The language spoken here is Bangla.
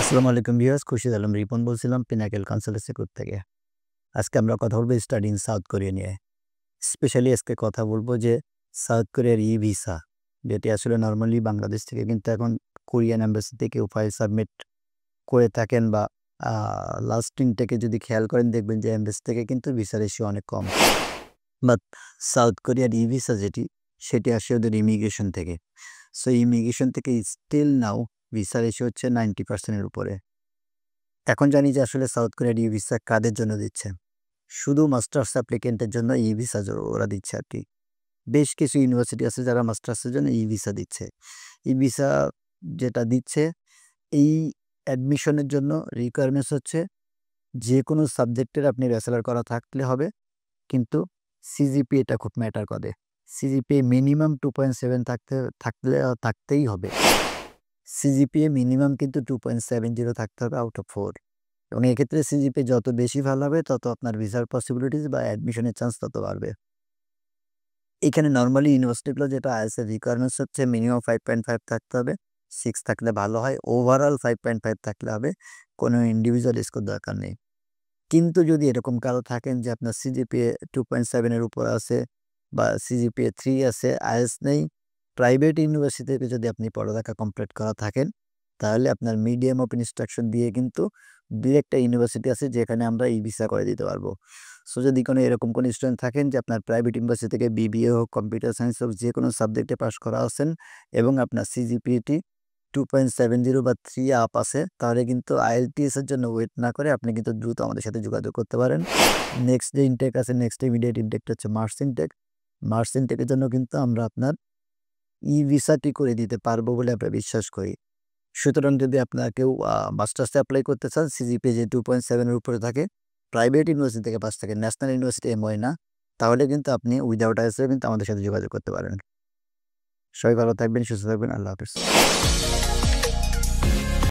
আসসালামু আলাইকুম ভিউয়ার্স, খুরশিদ আলম রিপন বলছিলাম পিনাকেল কনসালটেন্সি গ্রুপ থেকে। আজকে আমরা কথা বলবো স্টাডি ইন সাউথ কোরিয়া নিয়ে। স্পেশালি আজকে কথা বলবো যে সাউথ কোরিয়ার ই-ভিসা, যেটি আসলে নরমালি বাংলাদেশ থেকে কিন্তু এখন কোরিয়ান এম্বাসিতে কেউ ফাইল সাবমিট করে থাকেন বা আ লাস্ট ইনটেকে যদি খেয়াল করেন দেখবেন যে এমবাসি থেকে কিন্তু ভিসার রেশিও অনেক কম। বাট সাউথ কোরিয়ার ই-ভিসা যেটি, সেটি আসে ওদের ইমিগ্রেশন থেকে। সো ইমিগ্রেশন থেকে স্টিল নাও ভিসা রেশিও হচ্ছে 90% এর উপরে। এখন জানি যে আসলে সাউথ কোরিয়ার ই-ভিসা কাদের জন্য দিচ্ছে? শুধু মাস্টার্স অ্যাপ্লিকেন্টের জন্য ই-ভিসা ওরা দিচ্ছে আরকি। বেশ কিছু ইউনিভার্সিটি আছে যারা মাস্টার্সের জন্য ই-ভিসা দিচ্ছে। ই-ভিসা যেটা দিচ্ছে, এই অ্যাডমিশনের জন্য রিকোয়ারমেন্টস হচ্ছে যেকোনো সাবজেক্টের আপনি ব্যাচেলর করা থাকলে হবে। কিন্তু সিজিপিএটা খুব ম্যাটার করে। সিজিপিএ মিনিমাম 2.7 থাকতেই হবে। সিজিপিএ মিনিমাম কিন্তু 2.70 থাকতে হবে আউট অফ 4। এবং এক্ষেত্রে সিজিপিএ যত বেশি ভালো হবে তত আপনার ভিসার পসিবিলিটিস বা অ্যাডমিশনের চান্স তত বাড়বে। এখানে নরমালি ইউনিভার্সিটিগুলো যেটা আছে রিকোয়ারমেন্টস হচ্ছে মিনিমাম 5.5 থাকতে হবে। 6 থাকলে ভালো হয়। ওভারঅল 5.5 থাকলে হবে। কোনো ইন্ডিভিজুয়াল স্কোর দরকার নেই। কিন্তু যদি এরকম কারো থাকেন যে আপনার সিজিপিএ 2.7 এর উপর আছে বা সিজিপিএ 3 আছে, আইএলটিএস নেই, প্রাইভেট ইউনিভার্সিটি থেকে যদি আপনি পড়ালেখা কমপ্লিট করা থাকেন, তাহলে আপনার মিডিয়াম অফ ইনস্ট্রাকশন দিয়ে কিন্তু ২ একটা ইউনিভার্সিটি আছে যেখানে আমরা ই-ভিসা করে দিতে পারবো। সো যদি কোনো এরকম কোনো স্টুডেন্ট থাকেন যে আপনার প্রাইভেট ইউনিভার্সিটি থেকে বিবিএ হোক, কম্পিউটার সায়েন্স হোক, যেকোনো সাবজেক্টে পাস করা আছেন এবং আপনার সিজিপিএটি 2.70 বা 3 আপ আছে, তাহলে কিন্তু আইএলটিএস এর জন্য ওয়েট না করে আপনি কিন্তু দ্রুত আমাদের সাথে যোগাযোগ করতে পারেন। নেক্সট যে ইনটেক আছে, নেক্সট ইমিডিয়েট ইনটেকটা হচ্ছে মার্চ ইনটেক। মার্চ ইনটেকের জন্য কিন্তু আমরা আপনার ই-ভিসাটি করে দিতে পারবো বলে আমরা বিশ্বাস করি। সুতরাং যদি আপনার কেউ মাস্টার্সে এপ্লাই করতে চান, সিজিপিএ যে 2.7 এর উপরে থাকে, প্রাইভেট ইউনিভার্সিটি থেকে পাস থাকে, ন্যাশনাল ইউনিভার্সিটি এমওয়াই না, তাহলে কিন্তু আপনি উইথআউট আইএলটিএস কিন্তু আমাদের সাথে যোগাযোগ করতে পারেন। সবাই ভালো থাকবেন, সুস্থ থাকবেন। আল্লাহ হাফেজ।